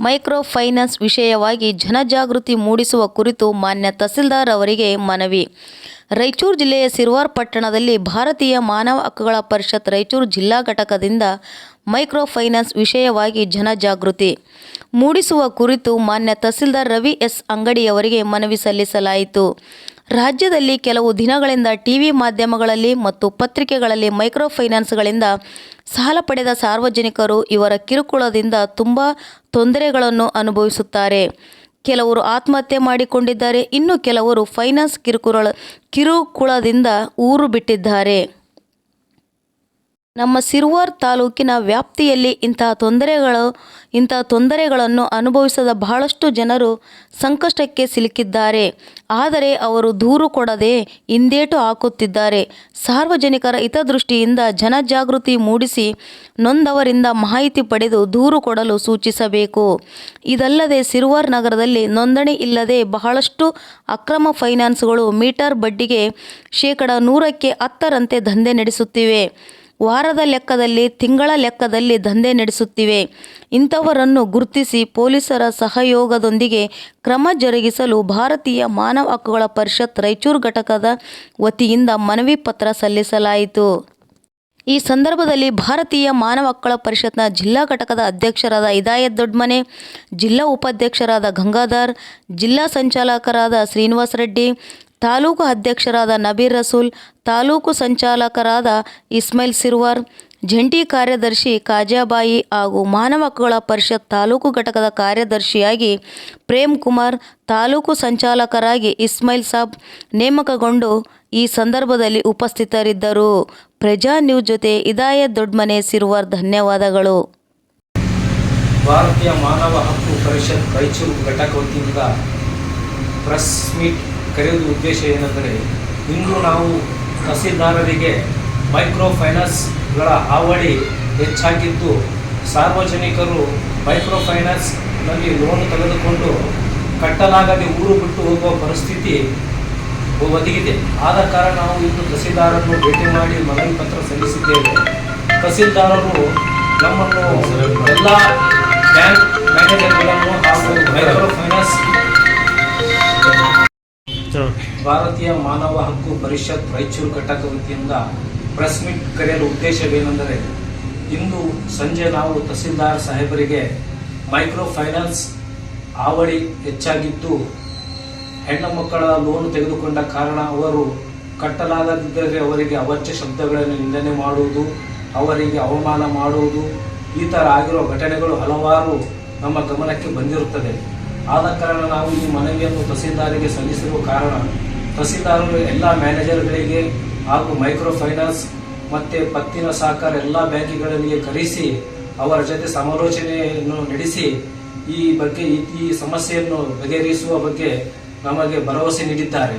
Micro finance ವಿಷಯವಾಗಿ ಜನಜಾಗೃತಿ ಮೂಡಿಸುವ ಕುರಿತು ಮಾನ್ಯ ತಹಸೀಲ್ದಾರ್ ಅವರಿಗೆ ಮನವಿ. ರಾಯಚೂರು ಜಿಲ್ಲೆಯ ಸಿರವಾರ ಪಟ್ಟಣದಲ್ಲಿ ಭಾರತೀಯ ಮಾನವ ಹಕ್ಕುಗಳ ಪರಿಷತ್ ರಾಯಚೂರು ಜಿಲ್ಲಾ ಘಟಕದಿಂದ ಮೈಕ್ರೋ ಫೈನಾನ್ಸ್ ವಿಷಯವಾಗಿ ಜನಜಾಗೃತಿ ಮೂಡಿಸುವ ಕುರಿತು ಮಾನ್ಯ ತಹಸೀಲ್ದಾರ್ ರವಿ ಎಸ್ ಅಂಗಡಿಯವರಿಗೆ ಮನವಿ ಸಲ್ಲಿಸಲಾಯಿತು. ರಾಜ್ಯದಲ್ಲಿ ಕೆಲವು ದಿನಗಳಿಂದ ಟಿವಿ ಮಾಧ್ಯಮಗಳಲ್ಲಿ ಮತ್ತು ಪತ್ರಿಕೆಗಳಲ್ಲಿ ಮೈಕ್ರೋ ಫೈನಾನ್ಸ್ಗಳಿಂದ ಸಾಲ ಪಡೆದ ಸಾರ್ವಜನಿಕರು ಇವರ ಕಿರುಕುಳದಿಂದ ತುಂಬ ತೊಂದರೆಗಳನ್ನು ಅನುಭವಿಸುತ್ತಾರೆ. ಕೆಲವರು ಆತ್ಮಹತ್ಯೆ ಮಾಡಿಕೊಂಡಿದ್ದಾರೆ. ಇನ್ನು ಕೆಲವರು ಫೈನಾನ್ಸ್ ಕಿರುಕುಳದಿಂದ ಊರು ಬಿಟ್ಟಿದ್ದಾರೆ. ನಮ್ಮ ಸಿರವಾರ ತಾಲೂಕಿನ ವ್ಯಾಪ್ತಿಯಲ್ಲಿ ಇಂತಹ ತೊಂದರೆಗಳನ್ನು ಅನುಭವಿಸದ ಬಹಳಷ್ಟು ಜನರು ಸಂಕಷ್ಟಕ್ಕೆ ಸಿಲುಕಿದ್ದಾರೆ. ಆದರೆ ಅವರು ದೂರು ಕೊಡದೆ ಹಿಂದೇಟು ಹಾಕುತ್ತಿದ್ದಾರೆ. ಸಾರ್ವಜನಿಕರ ಹಿತದೃಷ್ಟಿಯಿಂದ ಜನಜಾಗೃತಿ ಮೂಡಿಸಿ ನೊಂದವರಿಂದ ಮಾಹಿತಿ ಪಡೆದು ದೂರು ಕೊಡಲು ಸೂಚಿಸಬೇಕು. ಇದಲ್ಲದೆ ಸಿರವಾರ ನಗರದಲ್ಲಿ ನೋಂದಣಿ ಇಲ್ಲದೆ ಬಹಳಷ್ಟು ಅಕ್ರಮ ಫೈನಾನ್ಸ್ಗಳು ಮೀಟರ್ ಬಡ್ಡಿಗೆ ಶೇಕಡಾ 100ಕ್ಕೆ 10ರಂತೆ ದಂಧೆ ನಡೆಸುತ್ತಿವೆ. ವಾರದ ಲೆಕ್ಕದಲ್ಲಿ, ತಿಂಗಳ ಲೆಕ್ಕದಲ್ಲಿ ದಂಧೆ ನಡೆಸುತ್ತಿವೆ. ಇಂಥವರನ್ನು ಗುರುತಿಸಿ ಪೊಲೀಸರ ಸಹಯೋಗದೊಂದಿಗೆ ಕ್ರಮ ಜರುಗಿಸಲು ಭಾರತೀಯ ಮಾನವ ಹಕ್ಕುಗಳ ಪರಿಷತ್ ರಾಯಚೂರು ಘಟಕದ ವತಿಯಿಂದ ಮನವಿ ಪತ್ರ ಸಲ್ಲಿಸಲಾಯಿತು. ಈ ಸಂದರ್ಭದಲ್ಲಿ ಭಾರತೀಯ ಮಾನವ ಹಕ್ಕುಗಳ ಪರಿಷತ್ನ ಜಿಲ್ಲಾ ಘಟಕದ ಅಧ್ಯಕ್ಷರಾದ ಹಿದಾಯತ್ ದೊಡ್ಮನೆ, ಜಿಲ್ಲಾ ಉಪಾಧ್ಯಕ್ಷರಾದ ಗಂಗಾಧರ್, ಜಿಲ್ಲಾ ಸಂಚಾಲಕರಾದ ಶ್ರೀನಿವಾಸ ರೆಡ್ಡಿ, ತಾಲೂಕು ಅಧ್ಯಕ್ಷರಾದ ನಬೀರ್ ರಸೂಲ್, ತಾಲೂಕು ಸಂಚಾಲಕರಾದ ಇಸ್ಮಾಯಿಲ್ ಸಿರವಾರ್, ಜಂಟಿ ಕಾರ್ಯದರ್ಶಿ ಕಾಜಾಬಾಯಿ ಹಾಗೂ ಮಾನವ ಹಕ್ಕುಗಳ ಪರಿಷತ್ ತಾಲೂಕು ಘಟಕದ ಕಾರ್ಯದರ್ಶಿಯಾಗಿ ಪ್ರೇಮ್ ಕುಮಾರ್, ತಾಲೂಕು ಸಂಚಾಲಕರಾಗಿ ಇಸ್ಮಾಯಿಲ್ ಸಾಬ್ ನೇಮಕಗೊಂಡು ಈ ಸಂದರ್ಭದಲ್ಲಿ ಉಪಸ್ಥಿತರಿದ್ದರು. ಪ್ರಜಾ ನ್ಯೂಸ್ ಜೊತೆ ಹಿದಾಯತ್ ದೊಡ್ಮನೆ, ಸಿರವಾರ್. ಧನ್ಯವಾದಗಳು. ಭಾರತೀಯ ಮಾನವ ಹಕ್ಕು ಪರಿಷತ್ ರಾಯಚೂರು ಘಟಕ ವತಿಯಿಂದ ಪ್ರೆಸ್ ಮೀಟ್ ಕರೆಯುವ ಉದ್ದೇಶ ಏನೆಂದರೆ, ಇಂದು ನಾವು ತಹಸೀಲ್ದಾರರಿಗೆ ಮೈಕ್ರೋ ಫೈನಾನ್ಸ್ಗಳ ಹಾವಳಿ ಹೆಚ್ಚಾಗಿದ್ದು, ಸಾರ್ವಜನಿಕರು ಮೈಕ್ರೋ ಫೈನಾನ್ಸ್ನಲ್ಲಿ ಲೋನ್ ತೆಗೆದುಕೊಂಡು ಕಟ್ಟಲಾಗದೆ ಊರು ಬಿಟ್ಟು ಹೋಗುವ ಪರಿಸ್ಥಿತಿ ಒದಗಿದೆ. ಆದ ಕಾರಣ ನಾವು ಇಂದು ತಹಸೀಲ್ದಾರನ್ನು ಭೇಟಿ ಮಾಡಿ ಮನವಿ ಪತ್ರ ಸಲ್ಲಿಸಿದ್ದೇವೆ. ತಹಸೀಲ್ದಾರರು ನಮ್ಮನ್ನು ಎಲ್ಲ ಬ್ಯಾಂಕ್ ಮ್ಯಾನೇಜರ್ಗಳನ್ನು ಹಾಗೂ ಮೈಕ್ರೋ ಫೈನಾನ್ಸ್ ಭಾರತೀಯ ಮಾನವ ಹಕ್ಕು ಪರಿಷತ್ ರಾಯಚೂರು ಘಟಕ ವತಿಯಿಂದ ಪ್ರೆಸ್ ಮೀಟ್ ಕರೆಯಲು ಉದ್ದೇಶವೇನೆಂದರೆ, ಇಂದು ಸಂಜೆ ನಾವು ತಹಸೀಲ್ದಾರ್ ಸಾಹೇಬರಿಗೆ ಮೈಕ್ರೋ ಫೈನಾನ್ಸ್ ಹಾವಳಿ ಹೆಚ್ಚಾಗಿದ್ದು, ಹೆಣ್ಣು ಮಕ್ಕಳ ಲೋನ್ ತೆಗೆದುಕೊಂಡ ಕಾರಣ ಅವರು ಕಟ್ಟಲಾಗದಿದ್ದರೆ ಅವರಿಗೆ ಅವಾಚ್ಯ ಶಬ್ದಗಳನ್ನು ನಿಂದನೆ ಮಾಡುವುದು, ಅವರಿಗೆ ಅವಮಾನ ಮಾಡುವುದು, ಈ ಥರ ಆಗಿರುವ ಘಟನೆಗಳು ಹಲವಾರು ನಮ್ಮ ಗಮನಕ್ಕೆ ಬಂದಿರುತ್ತದೆ. ಆದ ಕಾರಣ ನಾವು ಈ ಮನವಿಯನ್ನು ತಹಸೀಲ್ದಾರಿಗೆ ಸಲ್ಲಿಸಿರುವ ಕಾರಣ ತಹಸೀಲ್ದಾರರು ಎಲ್ಲ ಮ್ಯಾನೇಜರ್ಗಳಿಗೆ ಹಾಗೂ ಮೈಕ್ರೋ ಫೈನಾನ್ಸ್ ಮತ್ತು ಪತ್ತಿನ ಸಹಕಾರ ಎಲ್ಲ ಬ್ಯಾಂಕಿಗಳಿಗೆ ಕರೆಸಿ ಅವರ ಜೊತೆ ಸಮಾಲೋಚನೆಯನ್ನು ನಡೆಸಿ ಈ ಬಗ್ಗೆ ಈ ಸಮಸ್ಯೆಯನ್ನು ಬಗೆಹರಿಸುವ ಬಗ್ಗೆ ನಮಗೆ ಭರವಸೆ ನೀಡಿದ್ದಾರೆ.